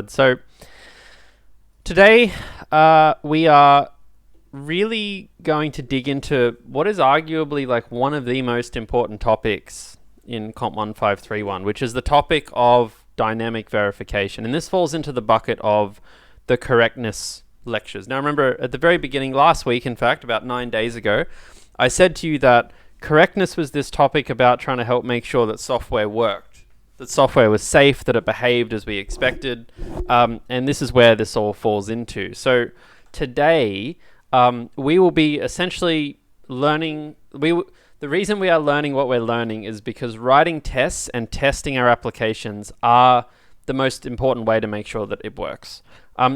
So today we are really going to dig into what is arguably like one of the most important topics in Comp 1531, which is the topic of dynamic verification. And this falls into the bucket of the correctness lectures. Now remember, at the very beginning last week, in fact, about 9 days ago, I said to you that correctness was this topic about trying to help make sure that software worked, that software was safe, that it behaved as we expected, and this is where this all falls into. So today, we will be essentially learning, the reason we are learning what we're learning is because writing tests and testing our applications are the most important way to make sure that it works.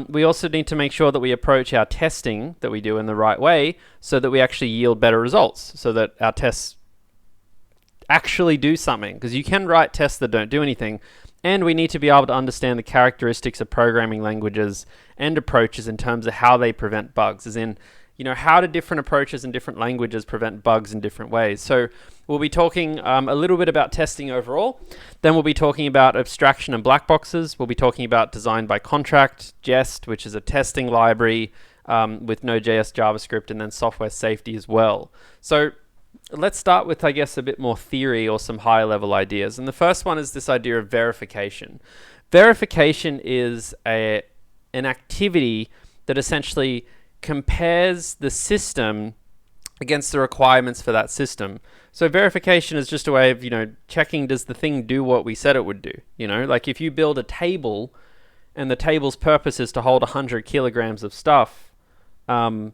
We also need to make sure that we approach our testing that we do in the right way so that we actually yield better results, so that our tests actually do something, because you can write tests that don't do anything, and we need to be able to understand the characteristics of programming languages and approaches in terms of how they prevent bugs, as in, how do different approaches and different languages prevent bugs in different ways. So we'll be talking a little bit about testing overall. Then we'll be talking about abstraction and black boxes. We'll be talking about design by contract, Jest, which is a testing library with Node.js, JavaScript, and then software safety as well. So let's start with, I guess, a bit more theory or some higher level ideas. And the first one is this idea of verification. Verification is an activity that essentially compares the system against the requirements for that system. So verification is just a way of, checking, does the thing do what we said it would do? Like if you build a table and the table's purpose is to hold 100 kilograms of stuff, to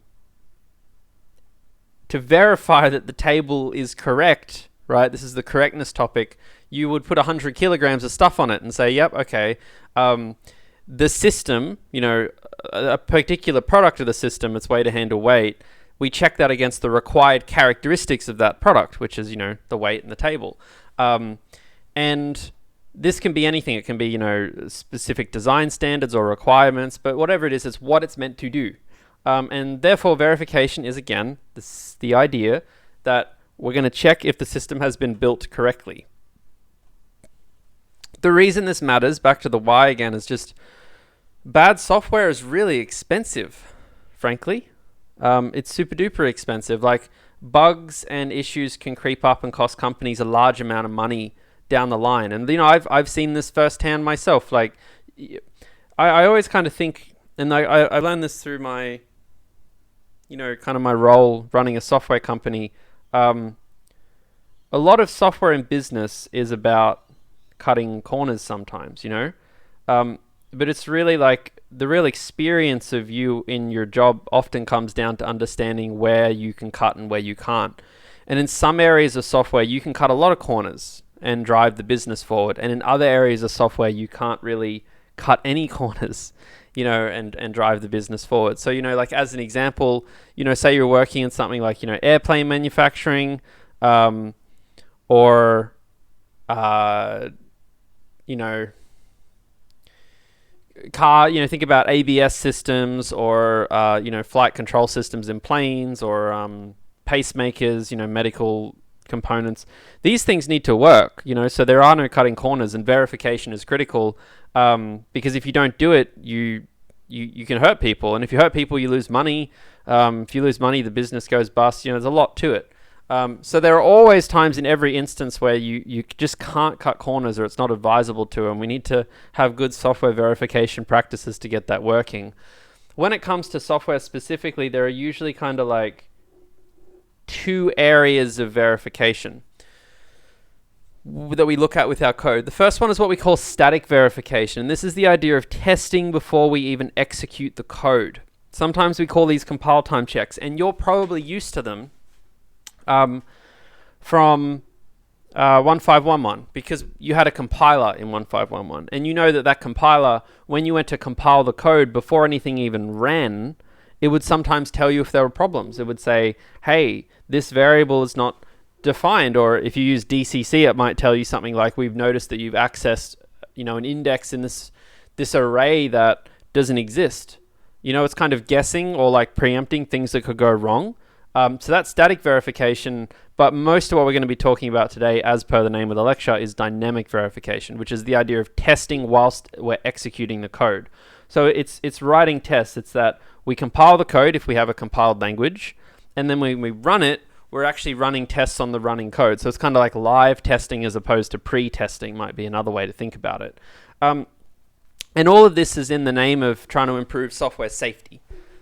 verify that the table is correct, right? This is the correctness topic. You would put 100 kilograms of stuff on it and say, yep, okay. The system, a particular product of the system, its way to handle weight, we check that against the required characteristics of that product, which is, the weight and the table. And this can be anything. It can be, specific design standards or requirements, but whatever it is, it's what it's meant to do. And therefore, verification is, again, the idea that we're going to check if the system has been built correctly. The reason this matters, back to the why again, is just bad software is really expensive, frankly. It's super duper expensive. Like, bugs and issues can creep up and cost companies a large amount of money down the line. And, I've seen this firsthand myself. Like, I always kind of think, and I learned this through my, kind of my role running a software company. A lot of software in business is about cutting corners sometimes, but it's really like the real experience of you in your job often comes down to understanding where you can cut and where you can't. And in some areas of software, you can cut a lot of corners and drive the business forward. And in other areas of software, you can't really cut any corners, and drive the business forward. So, like as an example, say you're working in something like, airplane manufacturing, or, car, think about ABS systems or, flight control systems in planes or pacemakers, medical components. These things need to work, so there are no cutting corners, and verification is critical because if you don't do it, you can hurt people. And if you hurt people, you lose money. If you lose money, the business goes bust. There's a lot to it. So there are always times in every instance where you just can't cut corners or it's not advisable to, and we need to have good software verification practices to get that working. When it comes to software specifically, there are usually kind of like two areas of verification that we look at with our code. The first one is what we call static verification. This is the idea of testing before we even execute the code. Sometimes we call these compile time checks, and you're probably used to them from 1511 because you had a compiler in 1511, and that compiler, when you went to compile the code before anything even ran, it would sometimes tell you if there were problems. It would say, hey, this variable is not defined, or if you use DCC, it might tell you something like, we've noticed that you've accessed an index in this array that doesn't exist. It's kind of guessing or like preempting things that could go wrong. So that's static verification, but most of what we're going to be talking about today, as per the name of the lecture, is dynamic verification, which is the idea of testing whilst we're executing the code. So it's writing tests. It's that we compile the code if we have a compiled language, and then when we run it, we're actually running tests on the running code. So it's kind of like live testing as opposed to pre-testing might be another way to think about it. And all of this is in the name of trying to improve software safety.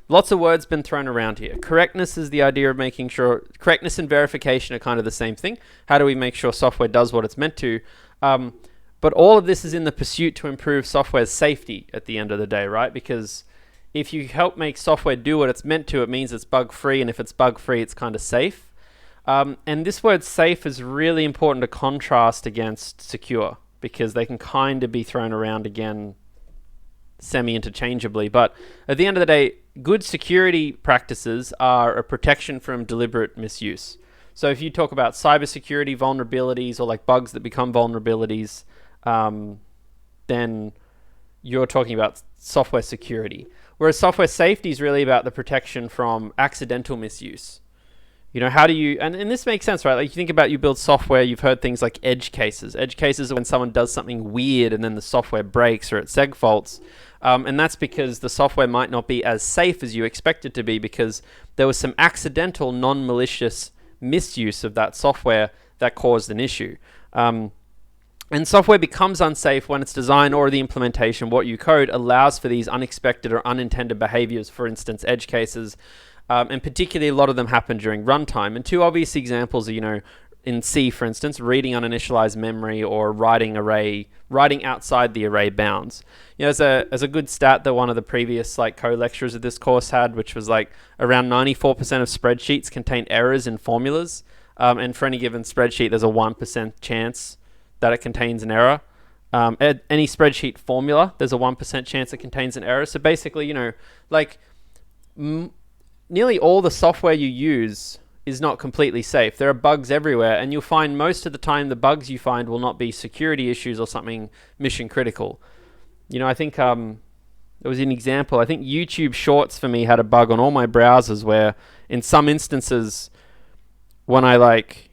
Lots of words been thrown around here. Correctness is the idea of making sure, correctness and verification are kind of the same thing. How do we make sure software does what it's meant to? But all of this is in the pursuit to improve software's safety at the end of the day, right? Because if you help make software do what it's meant to, it means it's bug-free, and if it's bug-free, it's kind of safe. And this word safe is really important to contrast against secure, because they can kind of be thrown around again semi-interchangeably. But at the end of the day, good security practices are a protection from deliberate misuse. So if you talk about cybersecurity vulnerabilities or like bugs that become vulnerabilities, then you're talking about software security. Whereas software safety is really about the protection from accidental misuse. You know, how do you, and this makes sense, right? Like you think about, you build software, you've heard things like edge cases. Edge cases are when someone does something weird and then the software breaks or it seg faults. And that's because the software might not be as safe as you expect it to be because there was some accidental, non-malicious misuse of that software that caused an issue. And software becomes unsafe when its design or the implementation, what you code, allows for these unexpected or unintended behaviors, for instance, edge cases. And particularly a lot of them happen during runtime. And two obvious examples are, you know, in C, for instance, reading uninitialized memory or writing outside the array bounds. You know, as a good stat that one of the previous like co-lecturers of this course had, which was like around 94% of spreadsheets contain errors in formulas. And for any given spreadsheet, there's a 1% chance that it contains an error. Any spreadsheet formula, there's a 1% chance it contains an error. So basically, you know, like nearly all the software you use is not completely safe. There are bugs everywhere, and you'll find most of the time the bugs you find will not be security issues or something mission critical. You know, I think there was an example. I think YouTube Shorts for me had a bug on all my browsers where in some instances when I like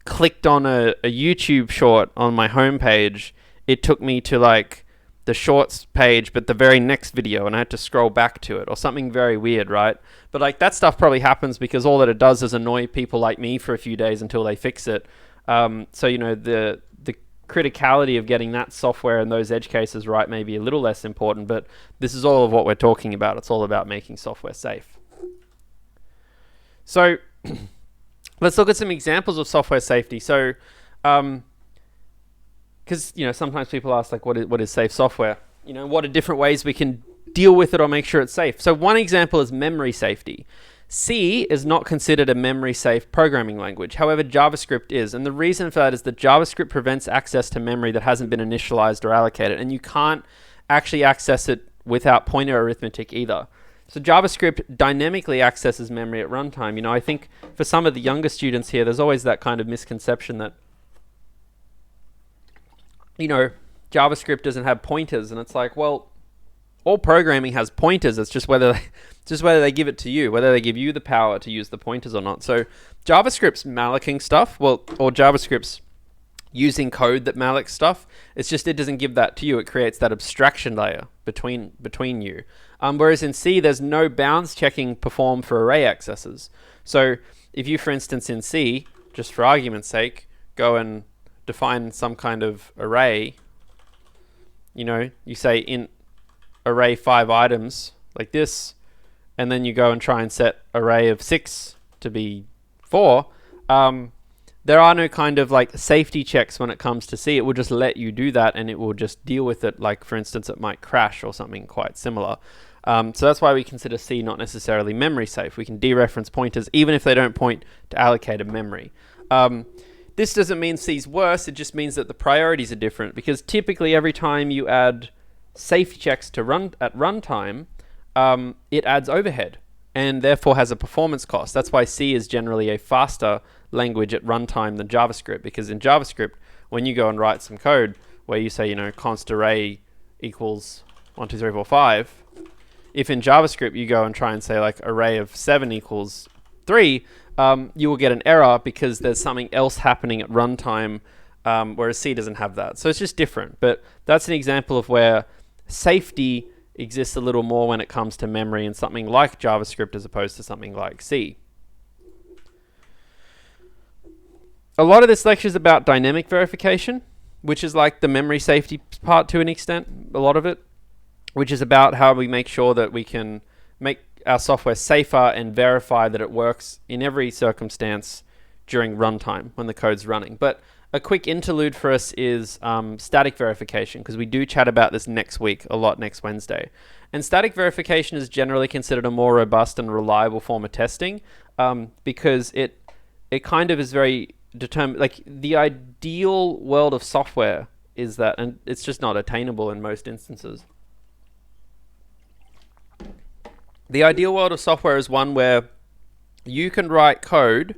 clicked on a YouTube short on my homepage, it took me to like the shorts page, but the very next video, and I had to scroll back to it or something very weird, right? But like that stuff probably happens because all that it does is annoy people like me for a few days until they fix it. So, you know, the criticality of getting that software and those edge cases right may be a little less important, but this is all of what we're talking about. It's all about making software safe. So let's look at some examples of software safety. So, because, you know, sometimes people ask, like, what is safe software? You know, what are different ways we can deal with it or make sure it's safe? So one example is memory safety. C is not considered a memory-safe programming language. However, JavaScript is. And the reason for that is that JavaScript prevents access to memory that hasn't been initialized or allocated. And you can't actually access it without pointer arithmetic either. So JavaScript dynamically accesses memory at runtime. You know, I think for some of the younger students here, there's always that kind of misconception that, you know, JavaScript doesn't have pointers, and it's like, well, all programming has pointers. It's just whether they give it to you, whether they give you the power to use the pointers or not. So JavaScript's mallocing stuff, or JavaScript's using code that mallocs stuff. It's just it doesn't give that to you. It creates that abstraction layer between you. Whereas in C, there's no bounds checking performed for array accesses. So if you, for instance, in C, just for argument's sake, go and define some kind of array, you know, you say int array 5 items like this, and then you go and try and set array of 6 to be 4, there are no kind of like safety checks when it comes to C. It will just let you do that, and it will just deal with it. Like, for instance, it might crash or something quite similar. So that's why we consider C not necessarily memory safe. We can dereference pointers even if they don't point to allocated memory. This doesn't mean C's worse, it just means that the priorities are different, because typically every time you add safety checks to run at runtime, it adds overhead and therefore has a performance cost. That's why C is generally a faster language at runtime than JavaScript, because in JavaScript, when you go and write some code where you say, you know, const array equals 1, 2, 3, 4, 5, if in JavaScript you go and try and say like array of 7 equals 3, you will get an error because there's something else happening at runtime, whereas C doesn't have that. So it's just different. But that's an example of where safety exists a little more when it comes to memory and something like JavaScript as opposed to something like C. A lot of this lecture is about dynamic verification, which is like the memory safety part to an extent, a lot of it, which is about how we make sure that we can make our software safer and verify that it works in every circumstance during runtime when the code's running. But a quick interlude for us is static verification, because we do chat about this next week a lot, next Wednesday. And static verification is generally considered a more robust and reliable form of testing, because it kind of is very determined. Like, the ideal world of software is that, and it's just not attainable in most instances. The ideal world of software is one where you can write code,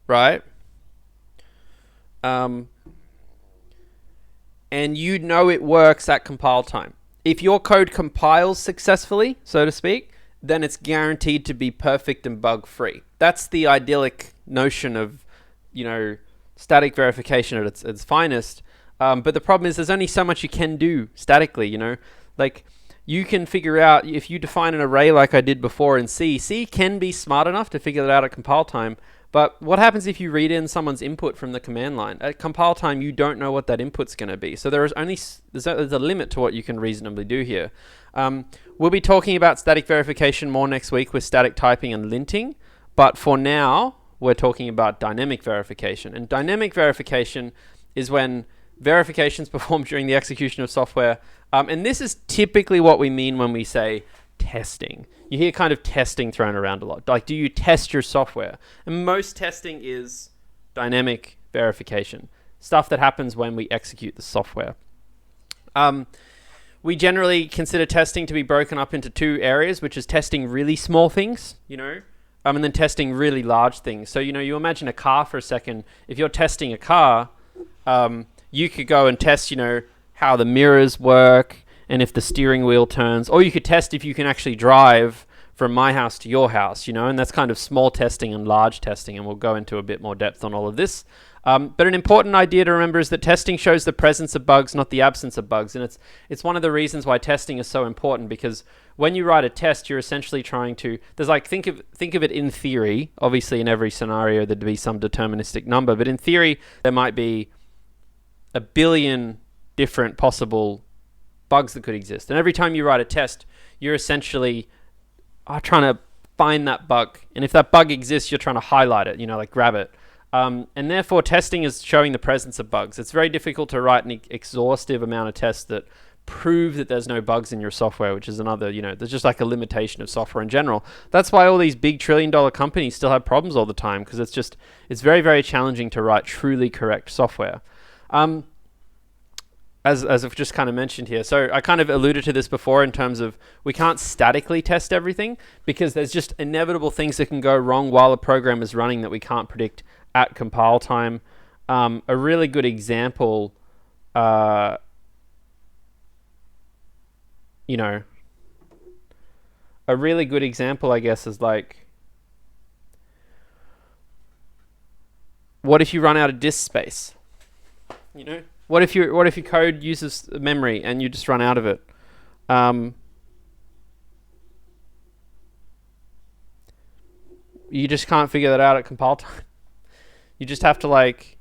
right? And you know it works at compile time. If your code compiles successfully, so to speak, then it's guaranteed to be perfect and bug-free. That's the idyllic notion of, static verification at its finest. But the problem is there's only so much you can do statically, Like, you can figure out, if you define an array like I did before in C can be smart enough to figure that out at compile time. But what happens if you read in someone's input from the command line? At compile time, you don't know what that input's going to be. So there's a limit to what you can reasonably do here. We'll be talking about static verification more next week with static typing and linting. But for now, we're talking about dynamic verification. And dynamic verification is when verifications performed during the execution of software. And this is typically what we mean when we say testing. You hear kind of testing thrown around a lot. Like, do you test your software? And most testing is dynamic verification, stuff that happens when we execute the software. We generally consider testing to be broken up into 2 areas, which is testing really small things, and then testing really large things. So, you imagine a car for a second. If you're testing a car, you could go and test, how the mirrors work and if the steering wheel turns, or you could test if you can actually drive from my house to your house, and that's kind of small testing and large testing, and we'll go into a bit more depth on all of this. But an important idea to remember is that testing shows the presence of bugs, not the absence of bugs. And it's one of the reasons why testing is so important, because when you write a test, you're essentially trying to, think of it in theory. Obviously, in every scenario, there'd be some deterministic number, but in theory, there might be a billion different possible bugs that could exist. And every time you write a test, you're essentially trying to find that bug. And if that bug exists, you're trying to highlight it, like grab it. And therefore, testing is showing the presence of bugs. It's very difficult to write an exhaustive amount of tests that prove that there's no bugs in your software, which is another, there's just like a limitation of software in general. That's why all these big $trillion companies still have problems all the time, because it's very, very challenging to write truly correct software. As I've just kind of mentioned here. So I kind of alluded to this before in terms of we can't statically test everything, because there's just inevitable things that can go wrong while a program is running that we can't predict at compile time. A really good example, a really good example, I guess, is like, what if you run out of disk space? What if your code uses memory and you just run out of it? You just can't figure that out at compile time. You just have to let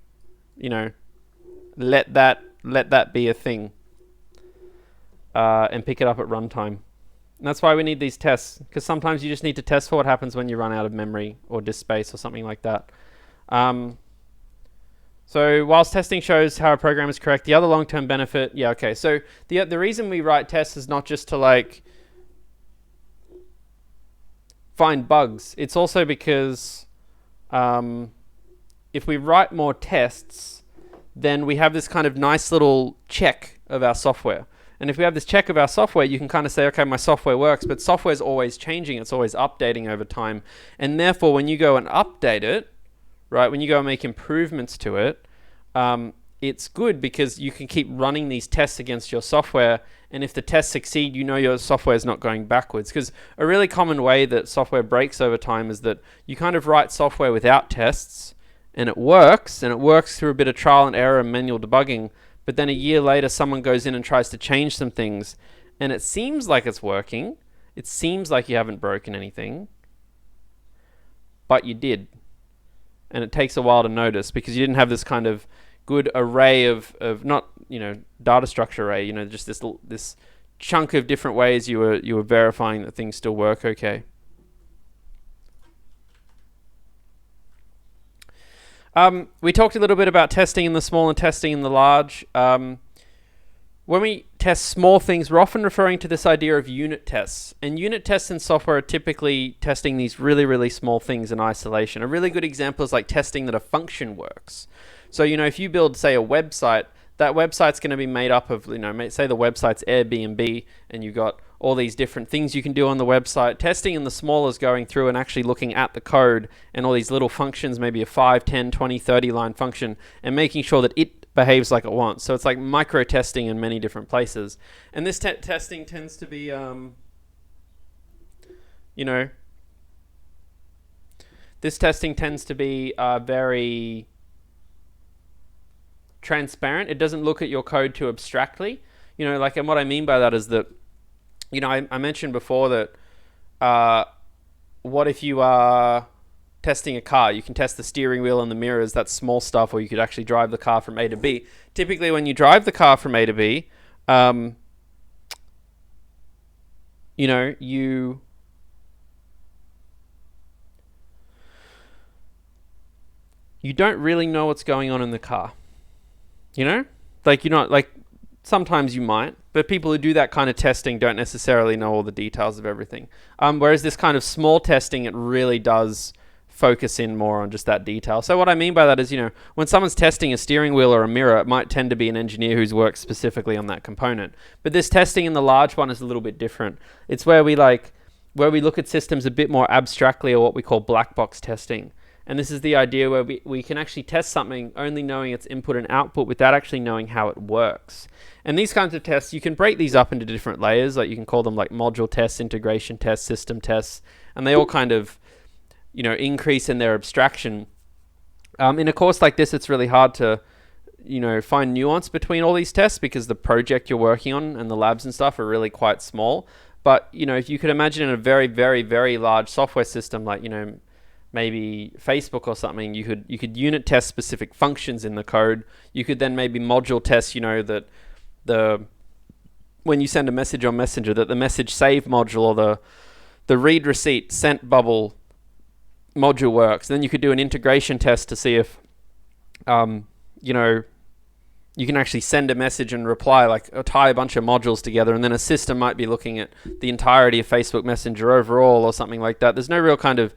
that be a thing, and pick it up at runtime. And that's why we need these tests, because sometimes you just need to test for what happens when you run out of memory or disk space or something like that. So whilst testing shows how a program is correct, the other long-term benefit, so the reason we write tests is not just to find bugs. It's also because if we write more tests, then we have this kind of nice little check of our software. And if we have this check of our software, you can kind of say, okay, my software works, but software is always changing. It's always updating over time. And therefore, when you go and update it, right, when you go and make improvements to it, it's good because you can keep running these tests against your software, and if the tests succeed, you know your software is not going backwards. Because a really common way that software breaks over time is that you kind of write software without tests, and it works through a bit of trial and error and manual debugging, but then a year later someone goes in and tries to change some things, and it seems like it's working, it seems like you haven't broken anything, but you did. And it takes a while to notice because you didn't have this kind of good array of not, data structure array, just this chunk of different ways you were verifying that things still work okay. We talked a little bit about testing in the small and testing in the large. When we test small things, we're often referring to this idea of unit tests. And unit tests in software are typically testing these really, really small things in isolation. A really good example is like testing that a function works. So, if you build, say, a website, that website's going to be made up of, say the website's Airbnb, and you've got all these different things you can do on the website. Testing in the small is going through and actually looking at the code and all these little functions, maybe a 5, 10, 20, 30 line function, and making sure that it behaves like it wants. So it's like micro testing in many different places. And this testing tends to be, this testing tends to be very transparent. It doesn't look at your code too abstractly. And what I mean by that is that, I mentioned before that what if you are testing a car? You can test the steering wheel and the mirrors, that's small stuff, or you could actually drive the car from A to B. Typically when you drive the car from A to B, you don't really know what's going on in the car. Sometimes you might, but people who do that kind of testing don't necessarily know all the details of everything. Whereas this kind of small testing, it really does focus in more on just that detail. So what I mean by that is, when someone's testing a steering wheel or a mirror, it might tend to be an engineer who's worked specifically on that component. But this testing in the large one is a little bit different. It's where we look at systems a bit more abstractly, or what we call black box testing. And this is the idea where we can actually test something only knowing its input and output without actually knowing how it works. And these kinds of tests, you can break these up into different layers. Like you can call them like module tests, integration tests, system tests, and they all kind of, increase in their abstraction. In a course like this, it's really hard to, find nuance between all these tests because the project you're working on and the labs and stuff are really quite small. But, if you could imagine in a very, very, very large software system, like, maybe Facebook or something, you could unit test specific functions in the code. You could then maybe module test, that when you send a message on Messenger, that the message save module or the read receipt sent bubble module works. And then you could do an integration test to see if, you can actually send a message and reply, or tie a bunch of modules together, and then a system might be looking at the entirety of Facebook Messenger overall or something like that. There's no real kind of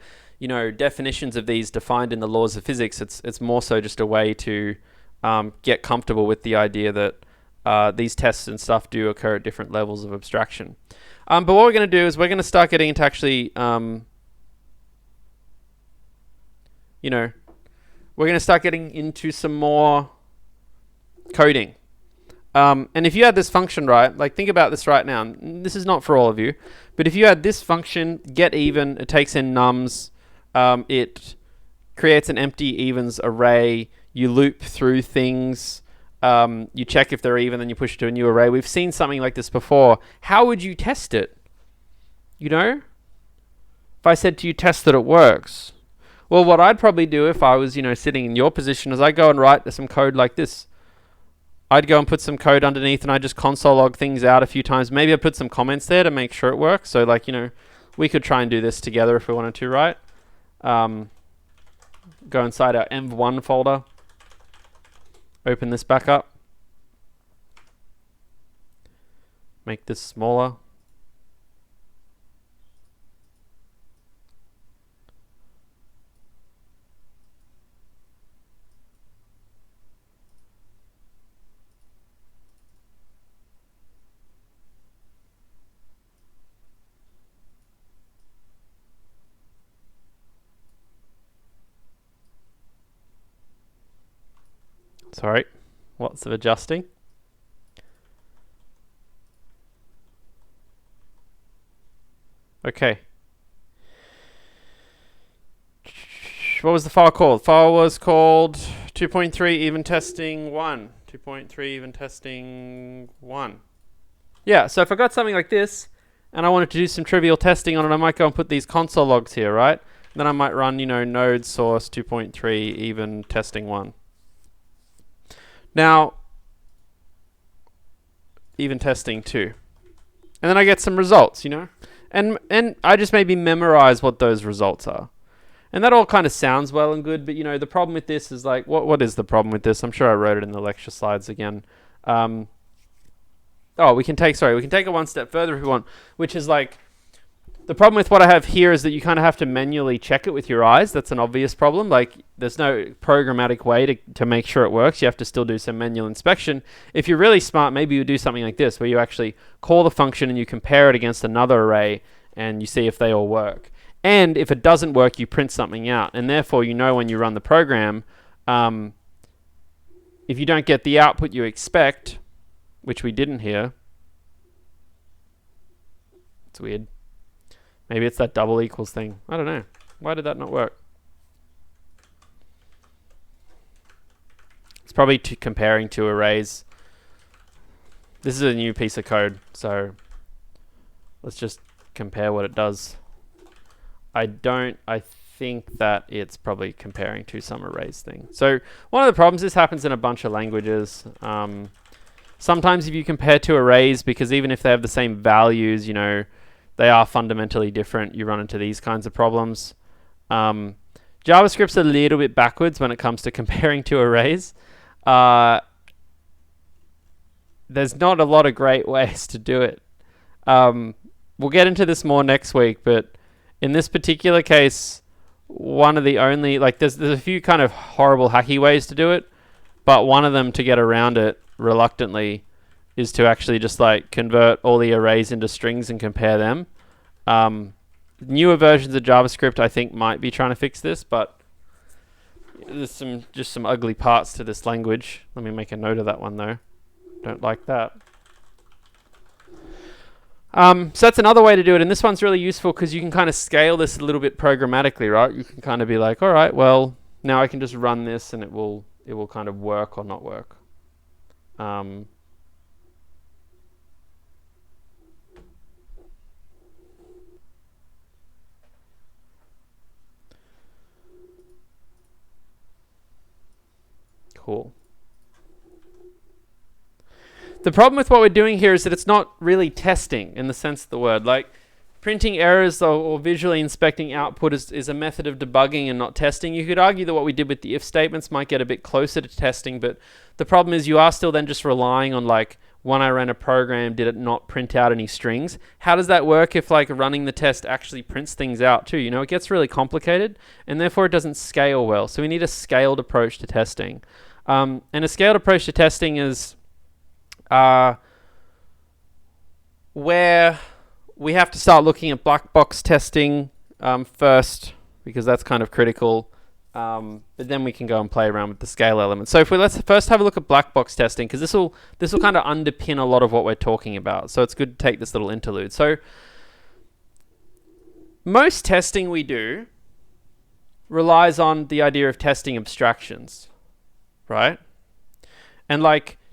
definitions of these defined in the laws of physics. It's more so just a way to get comfortable with the idea that these tests and stuff do occur at different levels of abstraction. But what we're going to do is we're going to start getting into actually, we're going to start getting into some more coding. And if you had this function, right, think about this right now. This is not for all of you, but if you had this function, get even, it takes in nums, it creates an empty evens array, you loop through things, you check if they're even, then you push it to a new array. We've seen something like this before. How would you test it? If I said to you, test that it works. Well, what I'd probably do if I was, sitting in your position is I go and write some code like this. I'd go and put some code underneath and I just console log things out a few times. Maybe I put some comments there to make sure it works. So we could try and do this together if we wanted to, right? Go inside our env1 folder, open this back up, make this smaller. Sorry, Lots of adjusting. Okay. What was the file called? File was called 2.3 even testing 1. 2.3 even testing 1. Yeah, so if I got something like this, and I wanted to do some trivial testing on it, I might go and put these console logs here, right? Then I might run, node source 2.3 even testing 1. Now, even testing 2. And then I get some results, And I just maybe memorize what those results are. And that all kind of sounds well and good, but the problem with this is like, what is the problem with this? I'm sure I wrote it in the lecture slides again. We can take it one step further if we want, which is like, the problem with what I have here is that you kind of have to manually check it with your eyes. That's an obvious problem. Like, there's no programmatic way to make sure it works. You have to still do some manual inspection. If you're really smart, maybe you do something like this, where you actually call the function and you compare it against another array and you see if they all work. And if it doesn't work, you print something out. And therefore, when you run the program, if you don't get the output you expect, which we didn't here, it's weird. Maybe it's that double equals thing. I don't know. Why did that not work? It's probably comparing two arrays. This is a new piece of code, so let's just compare what it does. I think that it's probably comparing to some arrays thing. So one of the problems, this happens in a bunch of languages. Sometimes if you compare two arrays, because even if they have the same values, they are fundamentally different, you run into these kinds of problems. JavaScript's a little bit backwards when it comes to comparing two arrays. There's not a lot of great ways to do it. We'll get into this more next week, but in this particular case, one of the only, there's a few kind of horrible hacky ways to do it, but one of them, to get around it reluctantly, is to actually just convert all the arrays into strings and compare them. Newer versions of JavaScript, I think, might be trying to fix this, but there's some ugly parts to this language. Let me make a note of that one though. Don't like that. So that's another way to do it, and this one's really useful because you can kind of scale this a little bit programmatically, right? You can kind of be like, all right, well, now I can just run this and it will kind of work or not work. Cool. The problem with what we're doing here is that it's not really testing in the sense of the word. Printing errors or visually inspecting output is a method of debugging and not testing. You could argue that what we did with the if statements might get a bit closer to testing, but the problem is you are still then just relying on when I ran a program, did it not print out any strings? How does that work if running the test actually prints things out too? It gets really complicated and therefore it doesn't scale well. So we need a scaled approach to testing. And a scaled approach to testing is where we have to start looking at black box testing first, because that's kind of critical. But then we can go and play around with the scale element. So let's first have a look at black box testing, because this will kind of underpin a lot of what we're talking about. So it's good to take this little interlude. So most testing we do relies on the idea of testing abstractions, right? And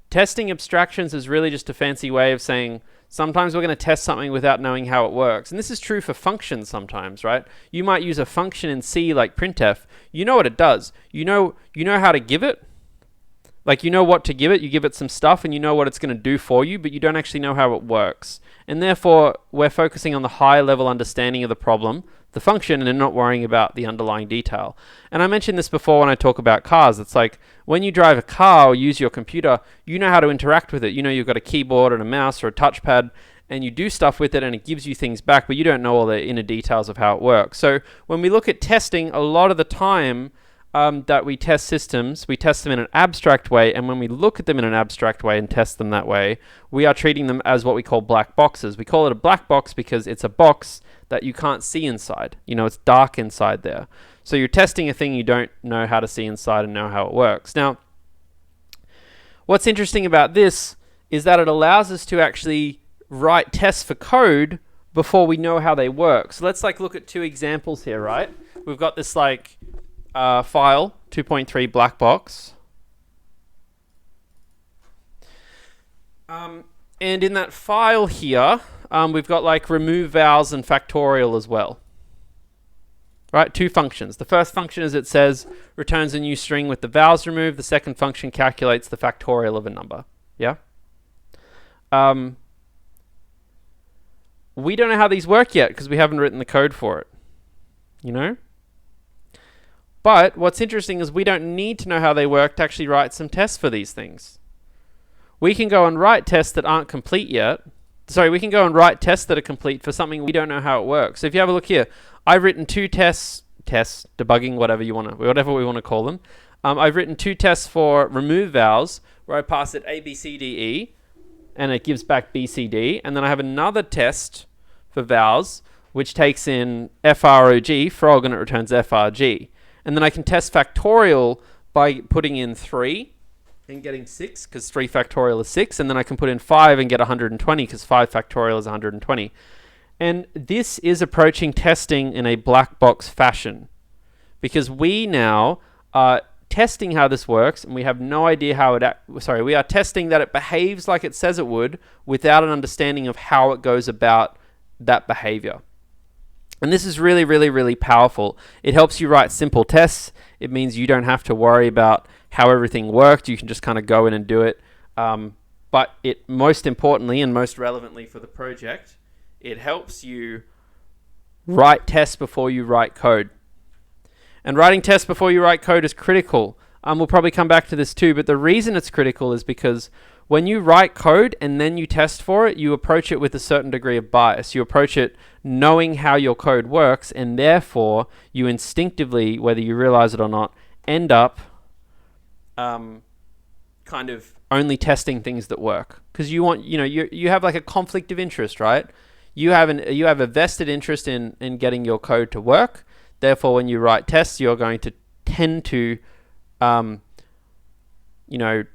testing abstractions is really just a fancy way of saying sometimes we're going to test something without knowing how it works. And this is true for functions sometimes, right? You might use a function in C like printf. You know what it does. You know how to give it. You know what to give it. You give it some stuff and you know what it's going to do for you, but you don't actually know how it works. And therefore, we're focusing on the high level understanding of the problem, the function, and then not worrying about the underlying detail. And I mentioned this before when I talk about cars. It's when you drive a car or use your computer, you know how to interact with it. You've got a keyboard and a mouse or a touchpad, and you do stuff with it and it gives you things back, but you don't know all the inner details of how it works. So when we look at testing, a lot of the time that we test systems, we test them in an abstract way, and when we look at them in an abstract way and test them that way, we are treating them as what we call black boxes. We call it a black box because it's a box that you can't see inside. It's dark inside there. So you're testing a thing you don't know how to see inside and know how it works. Now, What's interesting about this is that it allows us to actually write tests for code before we know how they work. So let's look at two examples here, right? We've got this file 2.3 black box. And in that file here, we've got remove vowels and factorial as well. Right, two functions. The first function, as it says, returns a new string with the vowels removed. The second function calculates the factorial of a number. Yeah? We don't know how these work yet because we haven't written the code for it. You know? But what's interesting is we don't need to know how they work to actually write some tests for these things. We can go and write tests that aren't complete yet. Sorry, we can go and write tests that are complete for something we don't know how it works. So if you have a look here, I've written two tests, debugging, whatever we want to call them. I've written two tests for remove vowels where I pass it A, B, C, D, E, and it gives back B, C, D. And then I have another test for vowels, which takes in FROG, frog, and it returns FRG. And then I can test factorial by putting in 3 and getting 6, because 3 factorial is 6. And then I can put in 5 and get 120, because 5 factorial is 120. And this is approaching testing in a black box fashion, because we now are testing how this works, and we have no idea how we are testing that it behaves like it says it would without an understanding of how it goes about that behavior. And this is really, really, really powerful. It helps you write simple tests. It means you don't have to worry about how everything worked. You can just kind of go in and do it. But it most importantly and most relevantly for the project, it helps you write tests before you write code. And writing tests before you write code is critical. We'll probably come back to this too, but the reason it's critical is because when you write code and then you test for it, you approach it with a certain degree of bias. You approach it knowing how your code works, and therefore you instinctively, whether you realize it or not, end up kind of only testing things that work. Because you want, you have a conflict of interest, right? You have a vested interest in getting your code to work. Therefore, when you write tests, you're going to tend to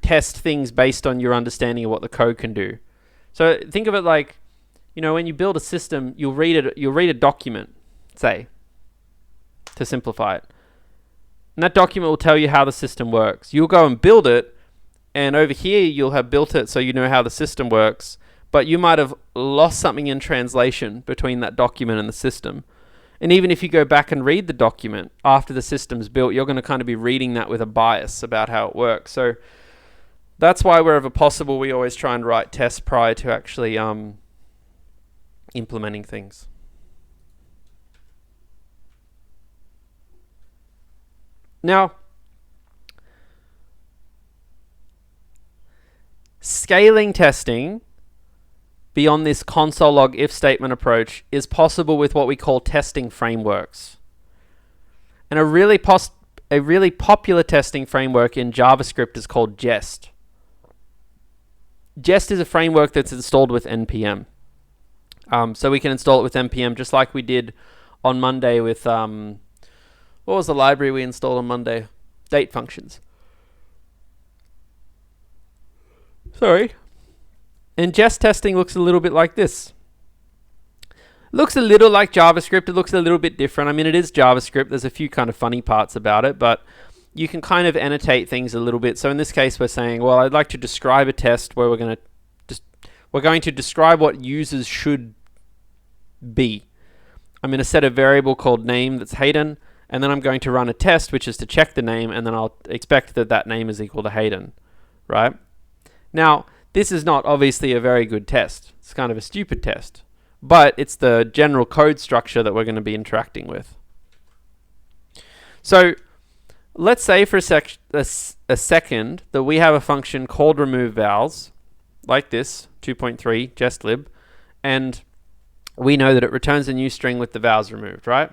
test things based on your understanding of what the code can do. So think of it like, when you build a system, you'll read a document, say, to simplify it. And that document will tell you how the system works. You'll go and build it, and over here you'll have built it so you know how the system works, but you might have lost something in translation between that document and the system. And even if you go back and read the document after the system's built, you're going to kind of be reading that with a bias about how it works. So that's why wherever possible, we always try and write tests prior to actually implementing things. Now, scaling testing beyond this console log if statement approach is possible with what we call testing frameworks. And a really popular testing framework in JavaScript is called Jest. Jest is a framework that's installed with NPM. So we can install it with NPM just like we did on Monday with, what was the library we installed on Monday? Date functions. Sorry. And Jest testing looks a little bit like this. It looks a little like JavaScript. It looks a little bit different. I mean, it is JavaScript. There's a few kind of funny parts about it, but you can kind of annotate things a little bit. So in this case, we're saying, well, I'd like to describe a test where we're going to describe what users should be. I'm going to set a variable called name that's Hayden, and then I'm going to run a test, which is to check the name, and then I'll expect that name is equal to Hayden, right? Now, this is not obviously a very good test. It's kind of a stupid test, but it's the general code structure that we're going to be interacting with. So let's say for a second that we have a function called remove vowels, like this, 2.3 jestlib, and we know that it returns a new string with the vowels removed, right?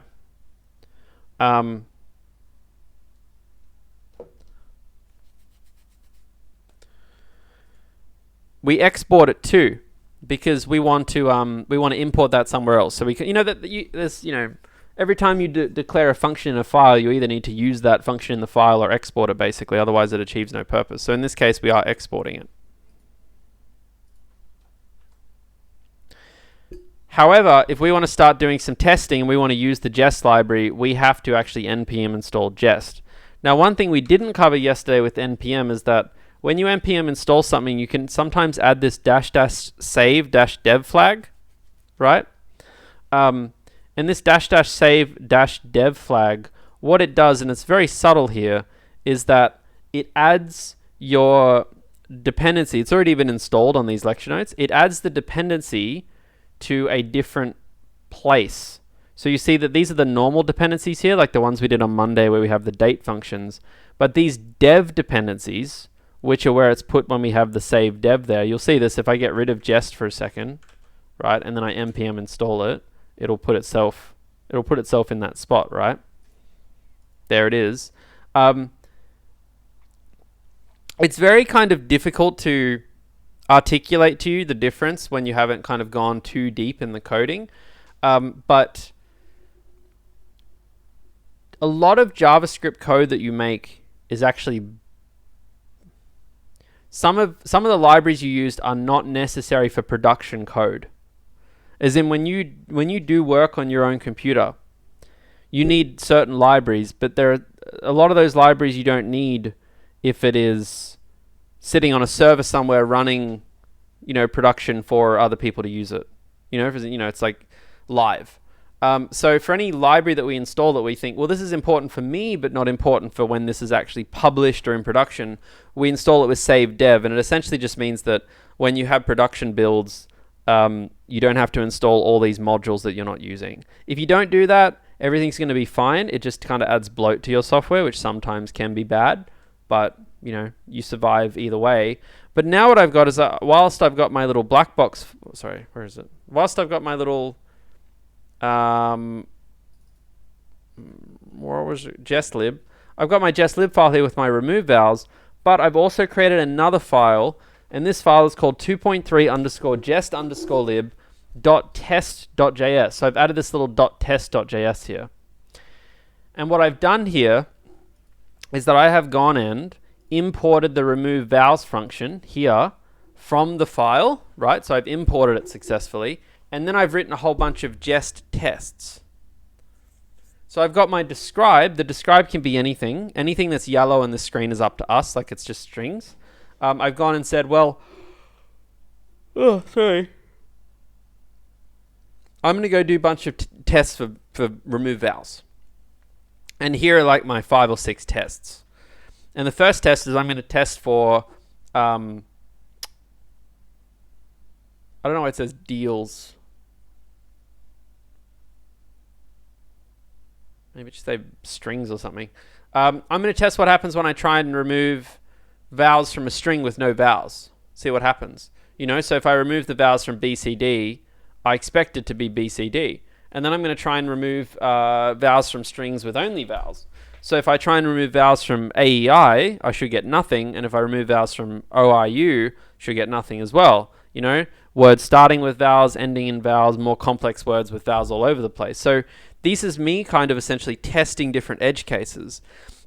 We export it too, because we want to import that somewhere else. So we can, every time you declare a function in a file, you either need to use that function in the file or export it basically, otherwise it achieves no purpose. So in this case, we are exporting it. However, if we want to start doing some testing and we want to use the Jest library, we have to actually npm install Jest. Now, one thing we didn't cover yesterday with npm is that when you npm install something, you can sometimes add this --save-dev flag, right? And this --save-dev flag, what it does, and it's very subtle here, is that it adds your dependency. It's already been installed on these lecture notes. It adds the dependency to a different place. So you see that these are the normal dependencies here, like the ones we did on Monday where we have the date functions. But these dev dependencies, which are where it's put when we have the save dev there, you'll see this if I get rid of Jest for a second, right, and then I npm install it, it'll put itself in that spot, right? There it is. It's very kind of difficult to articulate to you the difference when you haven't kind of gone too deep in the coding. But a lot of JavaScript code that you make is actually some of the libraries you used are not necessary for production code. As in when you do work on your own computer, you need certain libraries, but there are a lot of those libraries you don't need if it is sitting on a server somewhere running, production for other people to use it. It's like live. So for any library that we install that we think, well, this is important for me, but not important for when this is actually published or in production, we install it with save dev, and it essentially just means that when you have production builds, you don't have to install all these modules that you're not using. If you don't do that, everything's going to be fine. It just kind of adds bloat to your software, which sometimes can be bad, but you survive either way. But now what I've got is, whilst I've got my little black box, sorry, where is it? Whilst I've got my little, where was it? Jestlib. I've got my Jestlib file here with my remove vals, but I've also created another file, and this file is called 2.3_jest_lib.test.js. So I've added this little .test.js here. And what I've done here is that I have gone and imported the remove vals function here from the file, right? So I've imported it successfully, and then I've written a whole bunch of Jest tests. So I've got my describe. The describe can be anything. Anything that's yellow on the screen is up to us, like it's just strings. I've gone and said, well, I'm going to go do a bunch of tests for remove vals. And here are like my 5 or 6 tests. And the first test is I'm going to test for, I don't know why it says deals. Maybe it should say strings or something. I'm going to test what happens when I try and remove vowels from a string with no vowels. See what happens. So if I remove the vowels from BCD, I expect it to be BCD. And then I'm going to try and remove vowels from strings with only vowels. So if I try and remove vowels from AEI, I should get nothing. And if I remove vowels from OIU, I should get nothing as well. Words starting with vowels, ending in vowels, more complex words with vowels all over the place. So this is me kind of essentially testing different edge cases.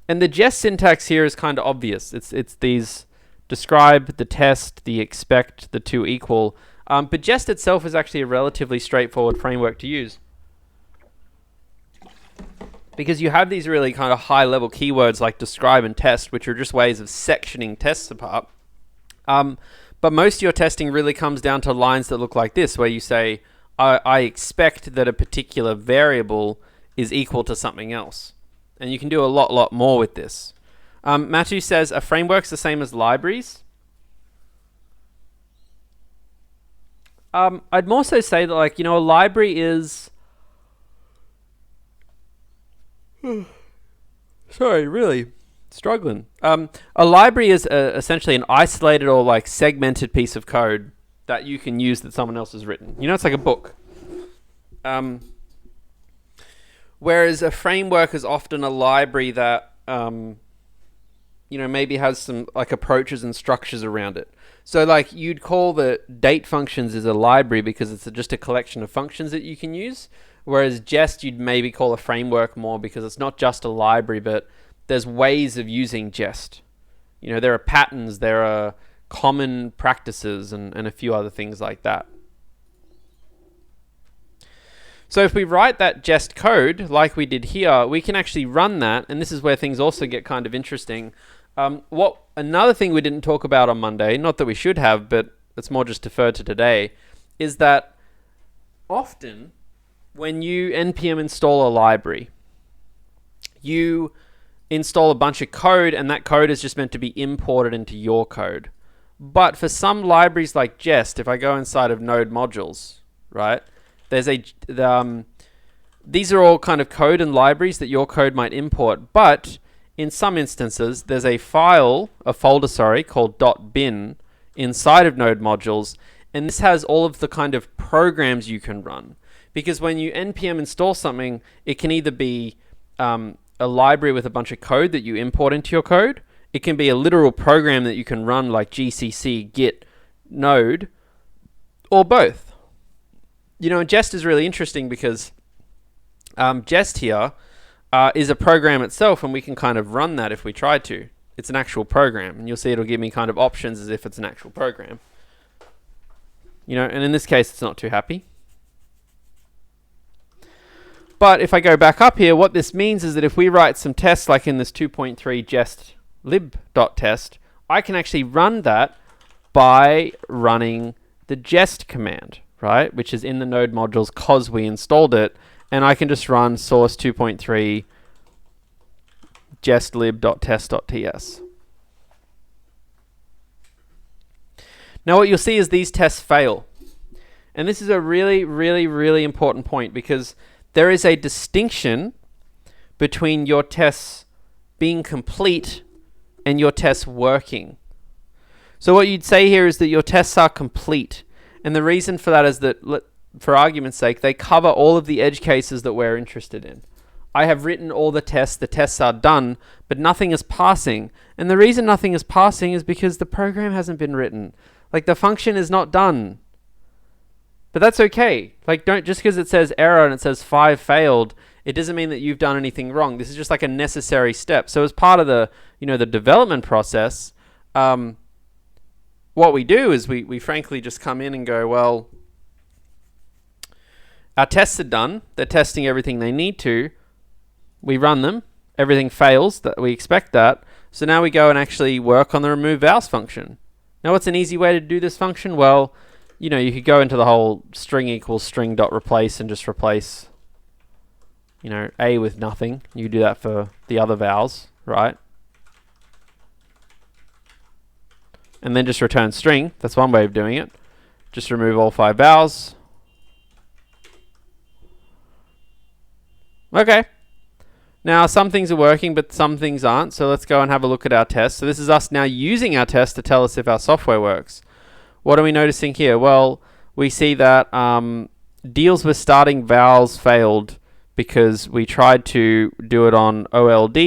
And the Jest syntax here is kind of obvious. It's these describe, the test, the expect, the to equal. But Jest itself is actually a relatively straightforward framework to use, because you have these really kind of high-level keywords like describe and test, which are just ways of sectioning tests apart. But most of your testing really comes down to lines that look like this, where you say, I expect that a particular variable is equal to something else. And you can do a lot more with this. Matthew says, are frameworks the same as libraries? I'd more so say that, a library is... Sorry, really struggling. A library is essentially an isolated or segmented piece of code that you can use that someone else has written. It's like a book. Whereas a framework is often a library that, maybe has some like approaches and structures around it. So like you'd call the date functions as a library because it's just a collection of functions that you can use. Whereas Jest you'd maybe call a framework more because it's not just a library, but there's ways of using Jest. There are patterns, there are common practices and a few other things like that. So if we write that Jest code like we did here, we can actually run that, and this is where things also get kind of interesting. Another thing we didn't talk about on Monday, not that we should have, but it's more just deferred to today, is that often when you npm install a library, you install a bunch of code, and that code is just meant to be imported into your code. But for some libraries like Jest, if I go inside of node modules, right, these are all kind of code and libraries that your code might import, but in some instances, there's a folder called .bin inside of node modules, and this has all of the kind of programs you can run. Because when you npm install something, it can either be a library with a bunch of code that you import into your code. It can be a literal program that you can run like gcc git node, or both. Jest is really interesting because Jest here is a program itself, and we can kind of run that if we try to. It's an actual program, and you'll see it'll give me kind of options as if it's an actual program. And in this case, it's not too happy. But if I go back up here, what this means is that if we write some tests, like in this 2.3 jest lib.test, I can actually run that by running the jest command, right? Which is in the node modules because we installed it. And I can just run source 2.3 jestlib.test.ts. Now what you'll see is these tests fail. And this is a really, really, really important point because there is a distinction between your tests being complete and your tests working. So what you'd say here is that your tests are complete. And the reason for that is that, for argument's sake, they cover all of the edge cases that we're interested in. I have written all the tests are done, but nothing is passing. And the reason nothing is passing is because the program hasn't been written. Like the function is not done. But that's okay. Like don't, just because it says error and it says 5 failed, it doesn't mean that you've done anything wrong. This is just like a necessary step. So as part of the, the development process, what we do is we frankly just come in and go, well, our tests are done. They're testing everything they need to. We run them. Everything fails. That we expect that. So now we go and actually work on the remove vals function. Now what's an easy way to do this function? Well, you could go into the whole string equals string dot replace and just replace, a with nothing. You do that for the other vals, right? And then just return string. That's one way of doing it. Just remove all 5 vals. Okay. Now some things are working, but some things aren't. So let's go and have a look at our test. So this is us now using our test to tell us if our software works. What are we noticing here? Well, we see that deals with starting vals failed because we tried to do it on OLD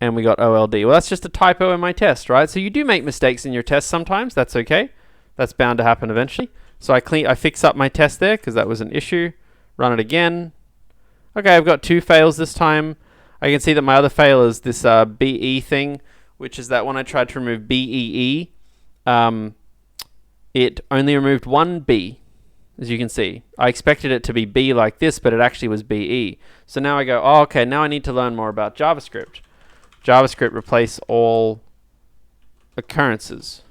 and we got OLD. Well, that's just a typo in my test, right? So you do make mistakes in your test sometimes. That's okay. That's bound to happen eventually. So I fix up my test there because that was an issue. Run it again. Okay, I've got 2 fails this time. I can see that my other fail is this BE thing, which is that when I tried to remove BEE, it only removed one B, as you can see. I expected it to be B like this, but it actually was BE. So now I go, oh, okay, now I need to learn more about JavaScript. JavaScript replace all occurrences.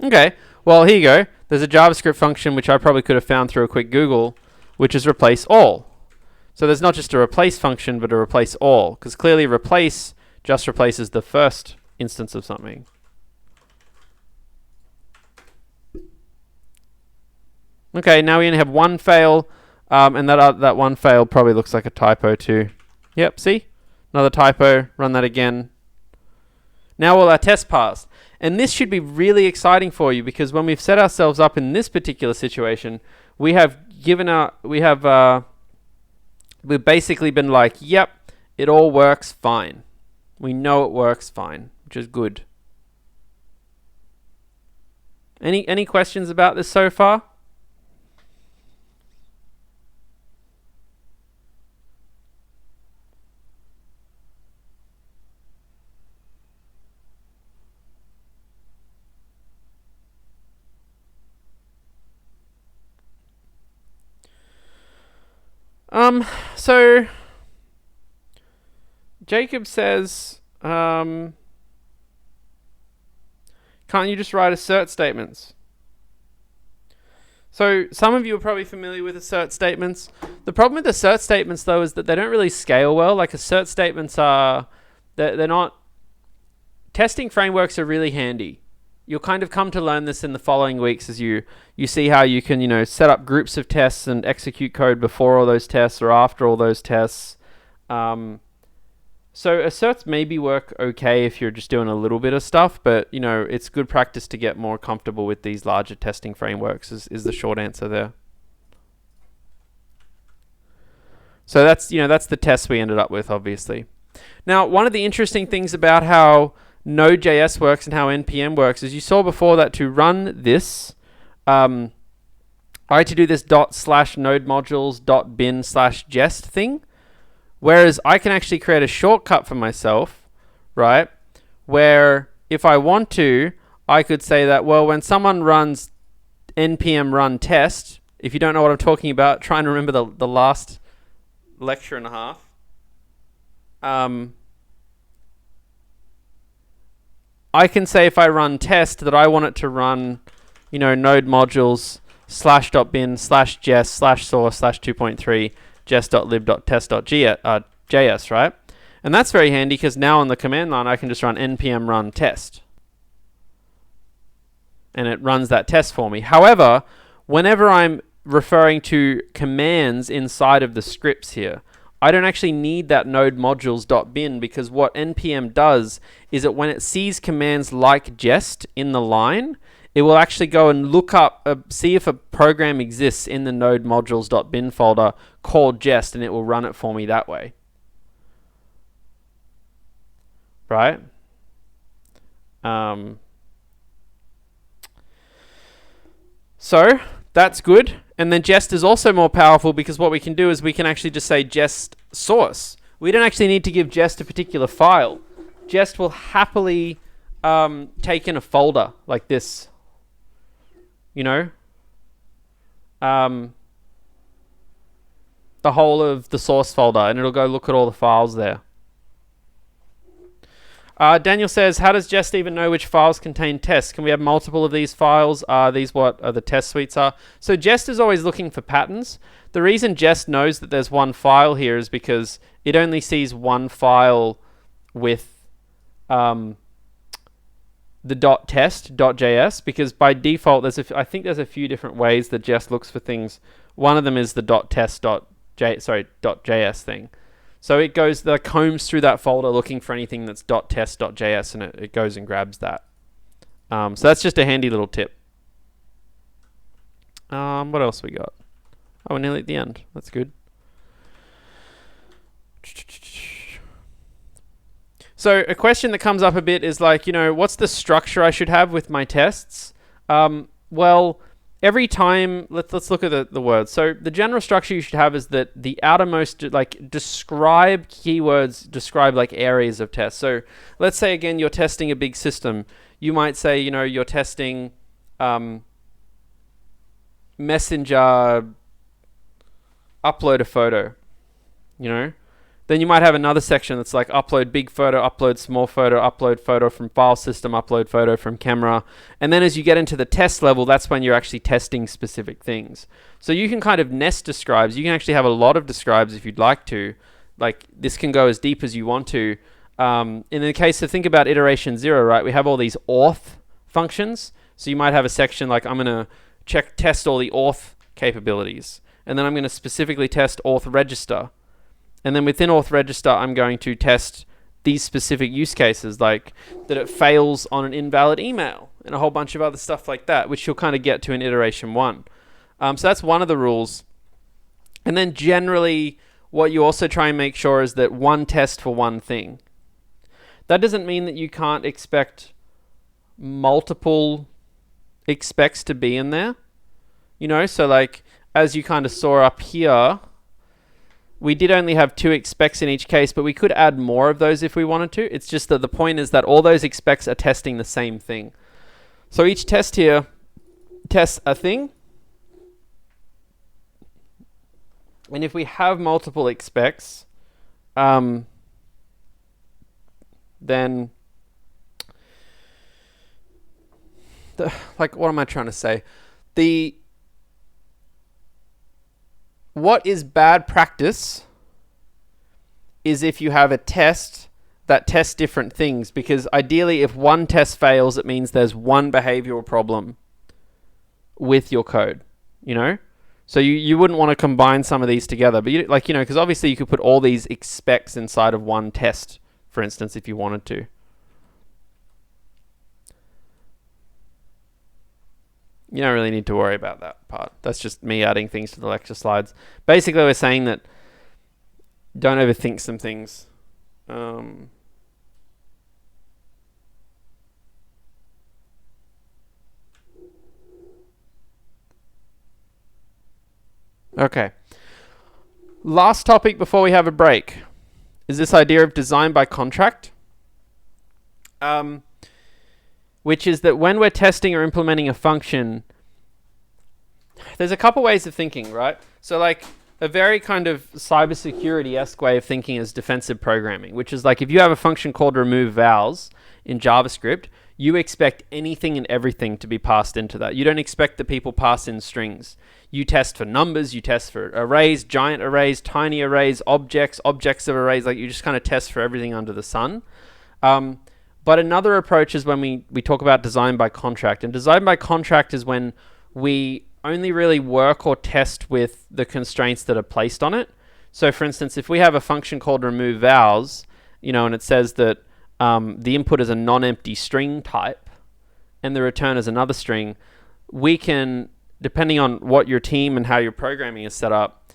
Okay, well, here you go. There's a JavaScript function, which I probably could have found through a quick Google, which is replace all. So there's not just a replace function, but a replace all, because clearly replace just replaces the first instance of something. Okay, now we only have one fail, and that one fail probably looks like a typo too. Yep, see? Another typo, run that again. Now all our tests passed. And this should be really exciting for you because when we've set ourselves up in this particular situation, we've basically been like, yep, it all works fine. We know it works fine, which is good. Any questions about this so far? So Jacob says, can't you just write assert statements? So some of you are probably familiar with assert statements. The problem with assert statements, though, is that they don't really scale well. Like assert statements are, they're not, testing frameworks are really handy. You'll kind of come to learn this in the following weeks as you see how you can, set up groups of tests and execute code before all those tests or after all those tests. So asserts maybe work okay if you're just doing a little bit of stuff, but it's good practice to get more comfortable with these larger testing frameworks is the short answer there. So that's the test we ended up with, obviously. Now, one of the interesting things about how Node.js works and how NPM works is you saw before that to run this, I had to do this ./nodemodules.bin/jest thing. Whereas I can actually create a shortcut for myself, right? Where if I want to, I could say that, well, when someone runs npm run test, if you don't know what I'm talking about, try and remember the last lecture and a half. I can say if I run test that I want it to run, node modules /bin/jest/source/2.3 jest.lib.test.js, right? And that's very handy because now on the command line I can just run npm run test. And it runs that test for me. However, whenever I'm referring to commands inside of the scripts here, I don't actually need that node modules.bin because what npm does is that when it sees commands like jest in the line, it will actually go and look up, see if a program exists in the node modules.bin folder called Jest, and it will run it for me that way. Right? So that's good. And then Jest is also more powerful because what we can do is we can actually just say Jest source. We don't actually need to give Jest a particular file. Jest will happily take in a folder like this. The whole of the source folder, and it'll go look at all the files there. Daniel says, how does Jest even know which files contain tests? Can we have multiple of these files? These what the test suites are? So Jest is always looking for patterns. The reason Jest knows that there's one file here is because it only sees one file with the .test.js, because by default I think there's a few different ways that Jest looks for things. One of them is the .test.js thing. So it combs through that folder looking for anything that's .test.js, and it goes and grabs that. So that's just a handy little tip. What else we got? Oh, we're nearly at the end. That's good. So a question that comes up a bit is like, what's the structure I should have with my tests? Well, every time, let's look at the words. So the general structure you should have is that the outermost, describe keywords, describe areas of tests. So let's say, again, you're testing a big system. You might say, you're testing Messenger, upload a photo, Then you might have another section that's like upload big photo, upload small photo, upload photo from file system, upload photo from camera. And then as you get into the test level, that's when you're actually testing specific things. So you can kind of nest describes. You can actually have a lot of describes if you'd like to. This can go as deep as you want to. In the case of, think about iteration 0, right? We have all these auth functions. So you might have a section like, I'm going to test all the auth capabilities. And then I'm going to specifically test auth register. And then within auth register, I'm going to test these specific use cases, like that it fails on an invalid email and a whole bunch of other stuff like that, which you'll kind of get to in iteration 1. So that's one of the rules. And then generally, what you also try and make sure is that one test for one thing. That doesn't mean that you can't expect multiple expects to be in there. You know, so like, as you kind of saw up here, we did only have 2 expects in each case, but we could add more of those if we wanted to. It's just that the point is that all those expects are testing the same thing. So each test here tests a thing. And if we have multiple expects, then like, what am I trying to say? What is bad practice is if you have a test that tests different things, because ideally if one test fails, it means there's one behavioral problem with your code, you know? So you wouldn't want to combine some of these together, but because obviously you could put all these expects inside of one test, for instance, if you wanted to. You don't really need to worry about that part. That's just me adding things to the lecture slides. Basically, we're saying that don't overthink some things. Okay. Last topic before we have a break is this idea of design by contract. Which is that when we're testing or implementing a function, there's a couple ways of thinking, right? So like a very kind of cybersecurity-esque way of thinking is defensive programming, which is like if you have a function called remove vowels in JavaScript, you expect anything and everything to be passed into that. You don't expect that people pass in strings. You test for numbers, you test for arrays, giant arrays, tiny arrays, objects of arrays, like you just kind of test for everything under the sun. But another approach is when we talk about design by contract. And design by contract is when we only really work or test with the constraints that are placed on it. So for instance, if we have a function called remove vowels, and it says that the input is a non-empty string type and the return is another string, we can, depending on what your team and how your programming is set up,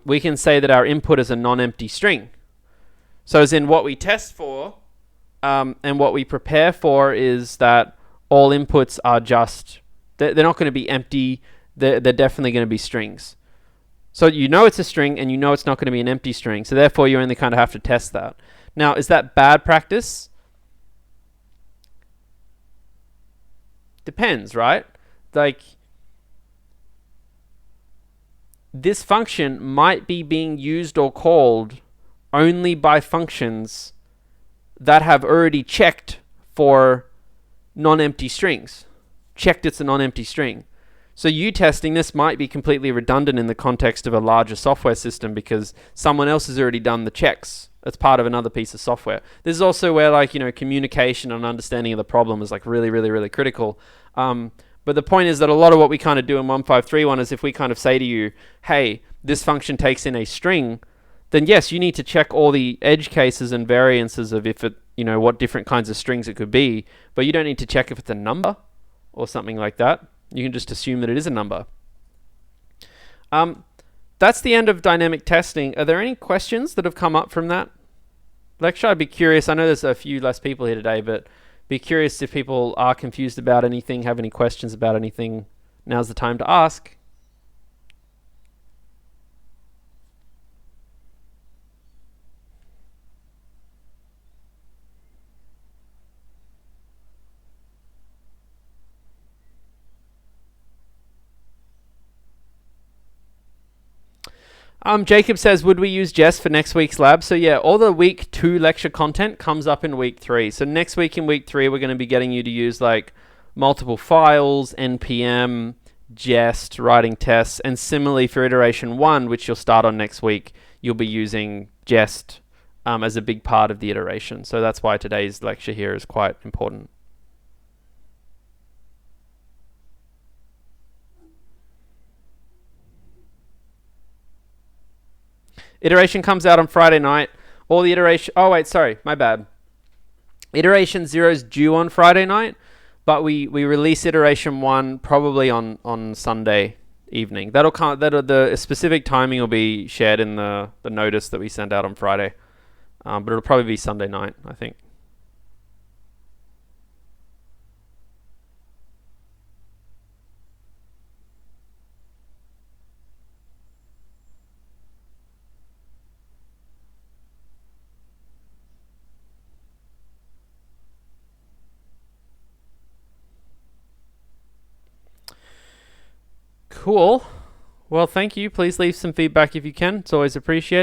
we can say that our input is a non-empty string. So as in what we test for, and what we prepare for is that all inputs are just, they're not going to be empty, they're definitely going to be strings. So it's a string and it's not going to be an empty string, so therefore you only kind of have to test that. Now, is that bad practice? Depends, right? Like, this function might be being used or called only by functions that have already checked for non-empty strings. Checked it's a non-empty string. So you testing this might be completely redundant in the context of a larger software system because someone else has already done the checks as part of another piece of software. This is also where communication and understanding of the problem is really, really, really critical. But the point is that a lot of what we kind of do in 1531 is if we kind of say to you, hey, this function takes in a string, then yes, you need to check all the edge cases and variances of if it, what different kinds of strings it could be, but you don't need to check if it's a number or something like that. You can just assume that it is a number. That's the end of dynamic testing. Are there any questions that have come up from that lecture? I'd be curious. I know there's a few less people here today, but be curious if people are confused about anything, have any questions about anything. Now's the time to ask. Jacob says, would we use Jest for next week's lab? So yeah, all the week 2 lecture content comes up in week 3. So next week in week 3, we're going to be getting you to use multiple files, NPM, Jest, writing tests, and similarly for iteration 1, which you'll start on next week, you'll be using Jest as a big part of the iteration. So that's why today's lecture here is quite important. Iteration comes out on Friday night. All the iteration... Oh, wait, sorry. My bad. Iteration 0 is due on Friday night, but we release iteration 1 probably on Sunday evening. The specific timing will be shared in the notice that we send out on Friday. But it'll probably be Sunday night, I think. Cool. Well, thank you. Please leave some feedback if you can. It's always appreciated.